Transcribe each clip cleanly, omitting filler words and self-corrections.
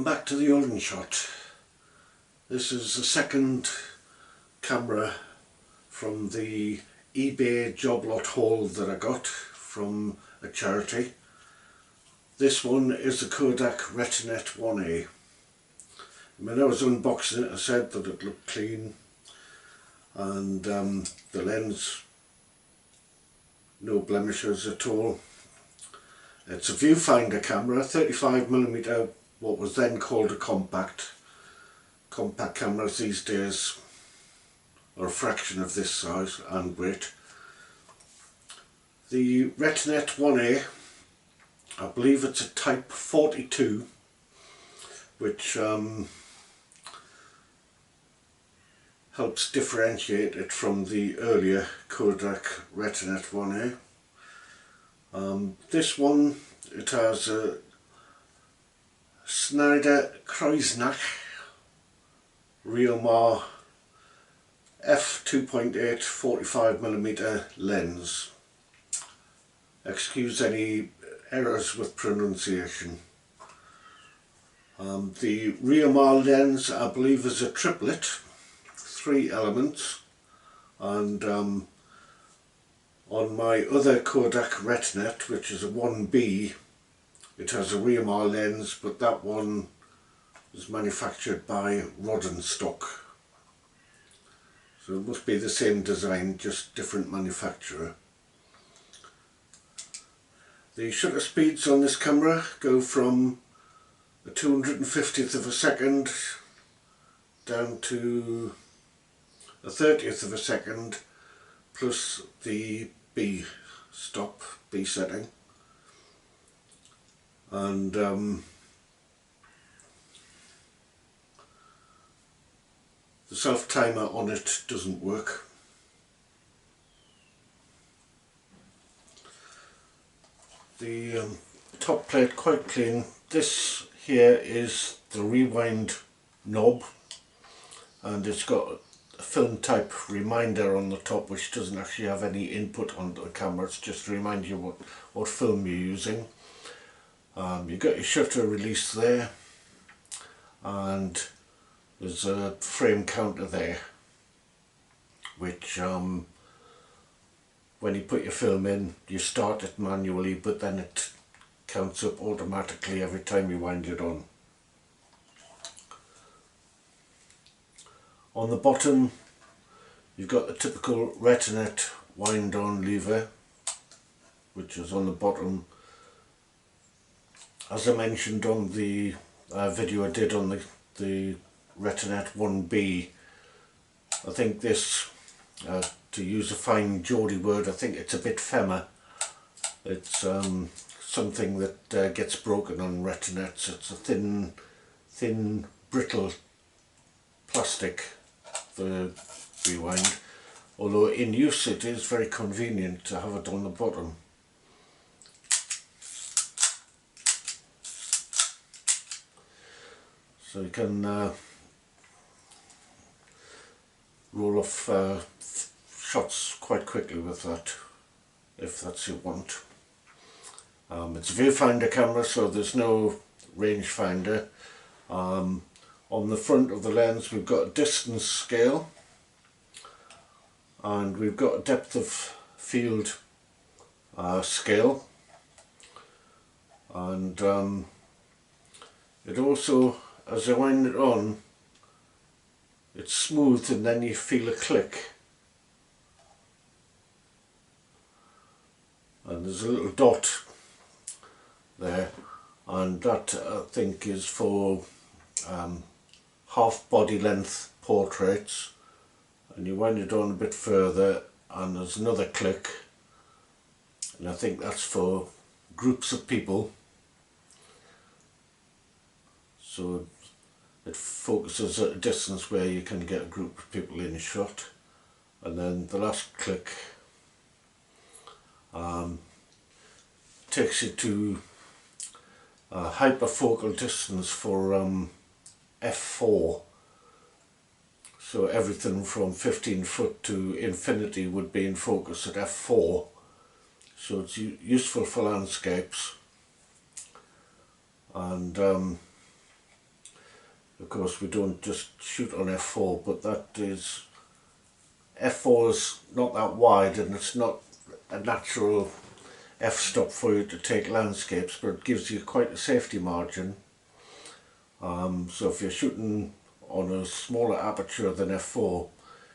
Welcome back to the Orange Shot. This is the second camera from the eBay job lot haul that I got from a charity. This one is the Kodak Retinette 1A. When I was unboxing it I said that it looked clean and the lens, no blemishes at all. It's a viewfinder camera, 35mm, what was then called a compact. Compact cameras these days are a fraction of this size and weight. The Retinette 1A, I believe it's a type 42, which helps differentiate it from the earlier Kodak Retinette 1A. This one, it has a Schneider Reomar f2.8 45mm lens. Excuse any errors with pronunciation. The Reomar lens, I believe, is a triplet, 3 elements, and on my other Kodak Retinette, which is a 1B, it has a Reomar lens, but that one is manufactured by Stock. So it must be the same design, just different manufacturer. The shutter speeds on this camera go from a 250th of a second down to a 30th of a second, plus the B setting, and the self timer on it doesn't work. The top plate quite clean. This here is the rewind knob, and it's got a film type reminder on the top, which doesn't actually have any input onto the camera. It's just to remind you what film you're using. You've got your shutter release there, and there's a frame counter there, which when you put your film in, you start it manually, but then it counts up automatically every time you wind it on. On the bottom you've got the typical Retinette wind on lever, which is on the bottom. As I mentioned on the video I did on the Retinette 1B, I think this, to use a fine Geordie word, I think it's a bit femmer. It's something that gets broken on Retinettes. It's a thin brittle plastic, the rewind, although in use it is very convenient to have it on the bottom. So you can roll off shots quite quickly with that, if that's your want. It's a viewfinder camera, so there's no rangefinder. On the front of the lens we've got a distance scale, and we've got a depth of field scale, and it also, as I wind it on, it's smooth and then you feel a click, and there's a little dot there, and that I think is for half body length portraits, and you wind it on a bit further and there's another click, and I think that's for groups of people, so it focuses at a distance where you can get a group of people in a shot. And then the last click takes you to a hyperfocal distance for f4, so everything from 15 foot to infinity would be in focus at f4, so it's useful for landscapes. And Of course we don't just shoot on f4, but f4 is not that wide and it's not a natural f-stop for you to take landscapes, but it gives you quite a safety margin. So if you're shooting on a smaller aperture than f4,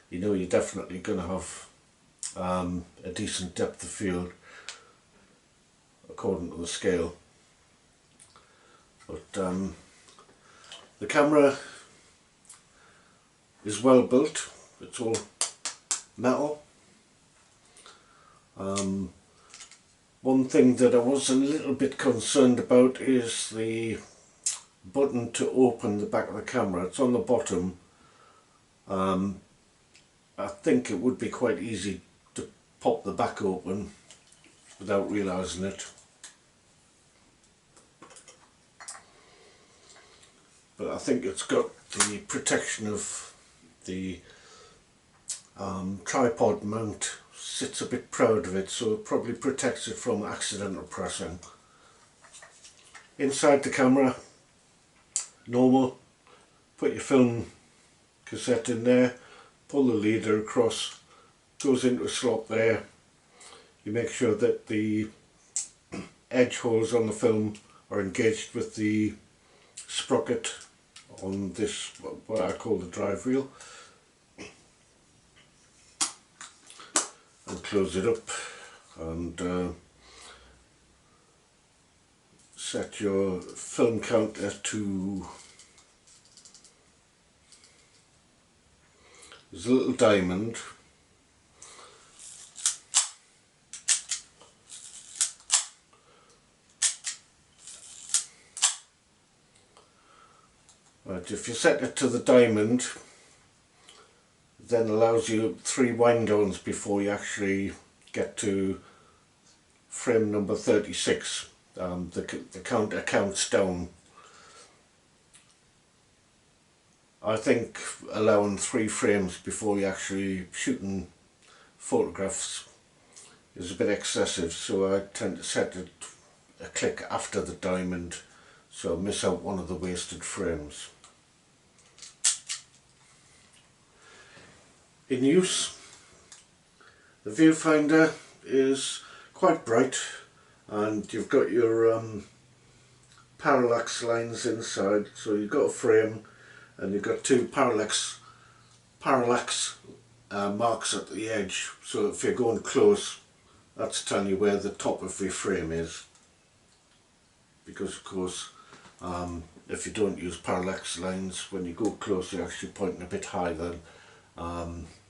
you know you're definitely going to have a decent depth of field according to the scale. But the camera is well built, it's all metal. One thing that I was a little bit concerned about is the button to open the back of the camera. It's on the bottom. I think it would be quite easy to pop the back open without realising it. But I think it's got the protection of the tripod mount. Sits a bit proud of it, so it probably protects it from accidental pressing. Inside the camera, normal, put your film cassette in there, pull the leader across, goes into a slot there. You make sure that the edge holes on the film are engaged with the sprocket on this, what I call the drive reel, and close it up and set your film counter to, there's a little diamond. Right, if you set it to the diamond, then allows you 3 wind downs before you actually get to frame number 36. The counter counts down. I think allowing 3 frames before you're actually shooting photographs is a bit excessive, so I tend to set it a click after the diamond so I miss out one of the wasted frames. In use, the viewfinder is quite bright and you've got your parallax lines inside, so you've got a frame and you've got 2 parallax marks at the edge, so if you're going close, that's telling you where the top of your frame is, because of course if you don't use parallax lines, when you go close you're actually pointing a bit higher than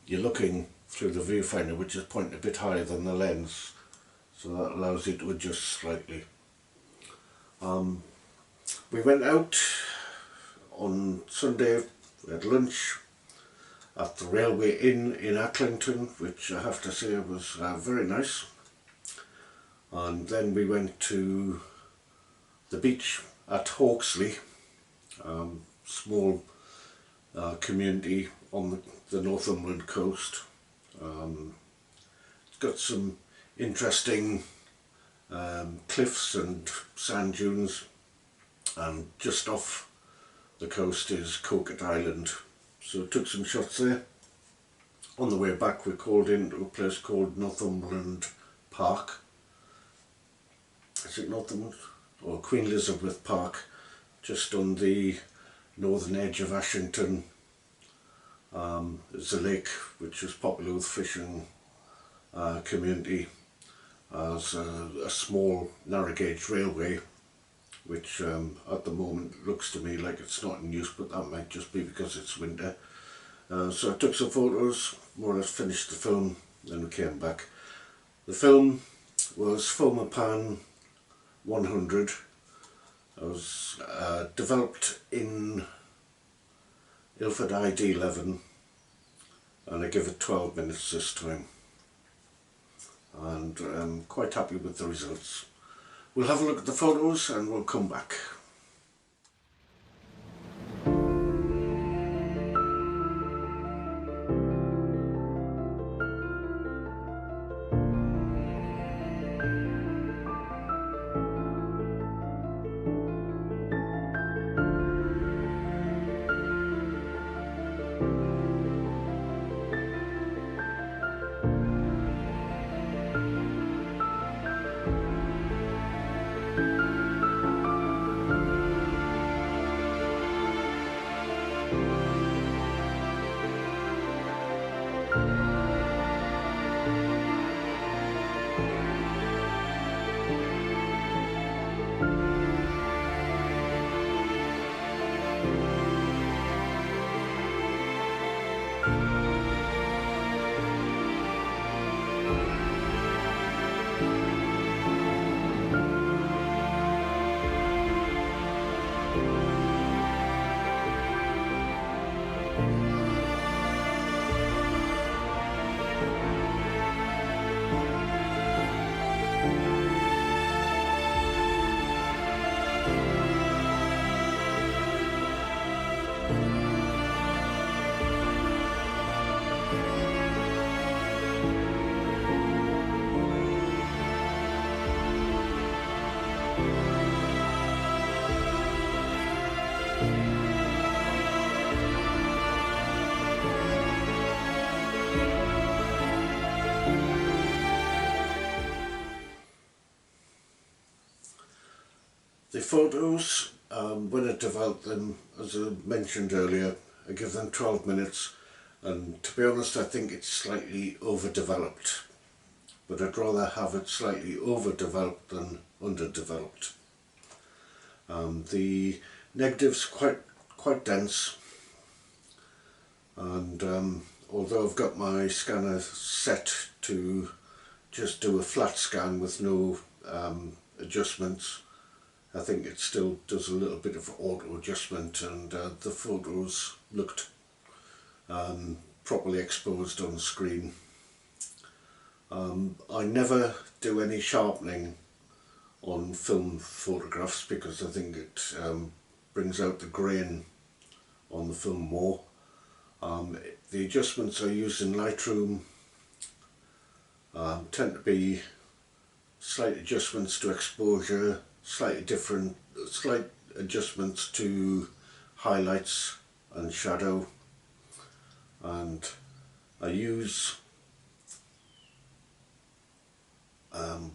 you're looking through the viewfinder, which is pointing a bit higher than the lens, so that allows you to adjust slightly. We went out on Sunday, we had lunch at the Railway Inn in Acklington, which I have to say was very nice, and then we went to the beach at Hawksley, small community on the Northumberland coast. It's got some interesting cliffs and sand dunes, and just off the coast is Kodak Island, so I took some shots there. On the way back we called into a place called Northumberland Park. Is it Northumberland? Or Queen Elizabeth Park, just on the northern edge of Ashington. There's a lake which is popular with fishing community. There's a small narrow gauge railway which at the moment looks to me like it's not in use, but that might just be because it's winter. So I took some photos, more or less finished the film, then we came back. The film was Fomapan 100. It was developed in Ilford ID11 and I give it 12 minutes this time, and I'm quite happy with the results. We'll have a look at the photos and we'll come back. The photos, when I develop them, as I mentioned earlier, I give them 12 minutes, and to be honest I think it's slightly overdeveloped, but I'd rather have it slightly overdeveloped than underdeveloped. The negative's quite dense, and although I've got my scanner set to just do a flat scan with no adjustments, I think it still does a little bit of auto adjustment, and the photos looked properly exposed on the screen. I never do any sharpening on film photographs because I think it brings out the grain on the film more. The adjustments I use in Lightroom tend to be slight adjustments to exposure, slight adjustments to highlights and shadow, and I use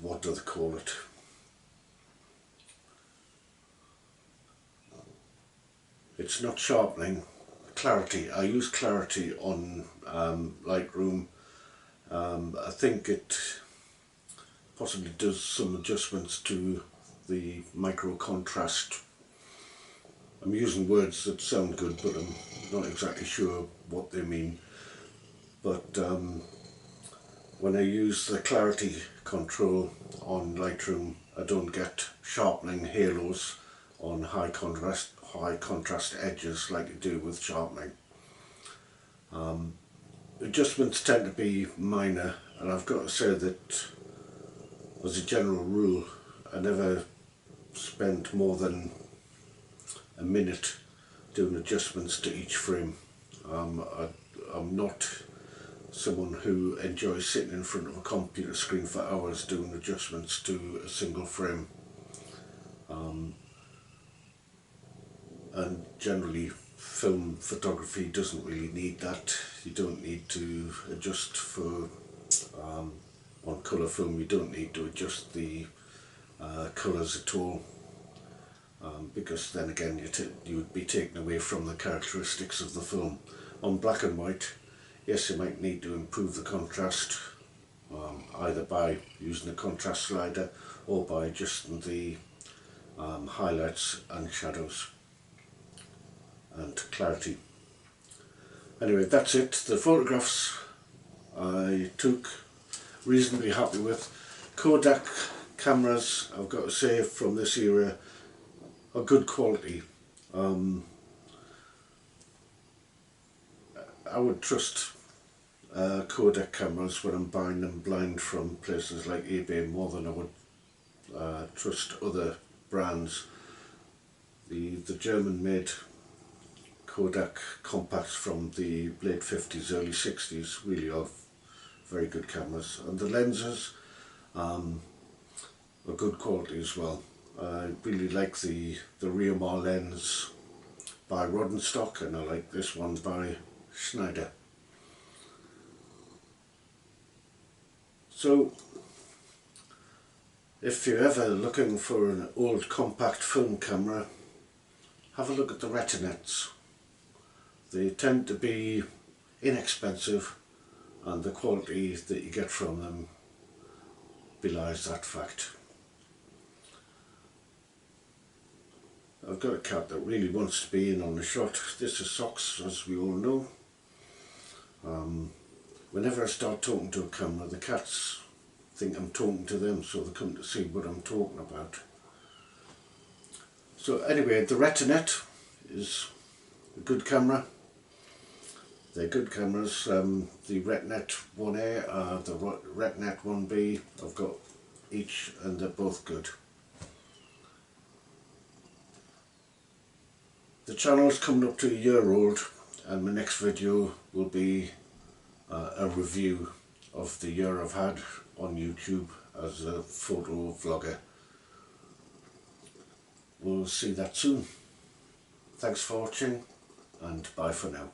what do they call it? It's not sharpening, clarity. I use clarity on Lightroom. I think it possibly does some adjustments to the micro contrast. I'm using words that sound good, but I'm not exactly sure what they mean. But when I use the clarity control on Lightroom, I don't get sharpening halos on high contrast edges like you do with sharpening. Adjustments tend to be minor, and I've got to say that as a general rule I never spend more than a minute doing adjustments to each frame. I'm not someone who enjoys sitting in front of a computer screen for hours doing adjustments to a single frame, and generally film photography doesn't really need that. You don't need to adjust for on colour film, you don't need to adjust the colours at all, because then again you would be taken away from the characteristics of the film. On black and white, yes, you might need to improve the contrast, either by using a contrast slider or by adjusting the highlights and shadows and clarity. Anyway, that's it. The photographs I took, reasonably happy with. Kodak cameras, I've got to say, from this era are good quality. I would trust Kodak cameras when I'm buying them blind from places like eBay more than I would trust other brands. The German made Kodak compacts from the late 50s, early 60s really are very good cameras, and the lenses are good quality as well. I really like the Reomar lens by Stock, and I like this one by Schneider. So if you're ever looking for an old compact film camera, have a look at the Retinettes. They tend to be inexpensive, and the quality that you get from them belies that fact. I've got a cat that really wants to be in on the shot. This is Socks, as we all know. Whenever I start talking to a camera, the cats think I'm talking to them, so they come to see what I'm talking about. So anyway, the Retinette is a good camera. They're good cameras. The Retinette 1A, the Retinette 1B, I've got each, and they're both good. The channel's coming up to a year old, and my next video will be a review of the year I've had on YouTube as a photo vlogger. We'll see that soon. Thanks for watching, and bye for now.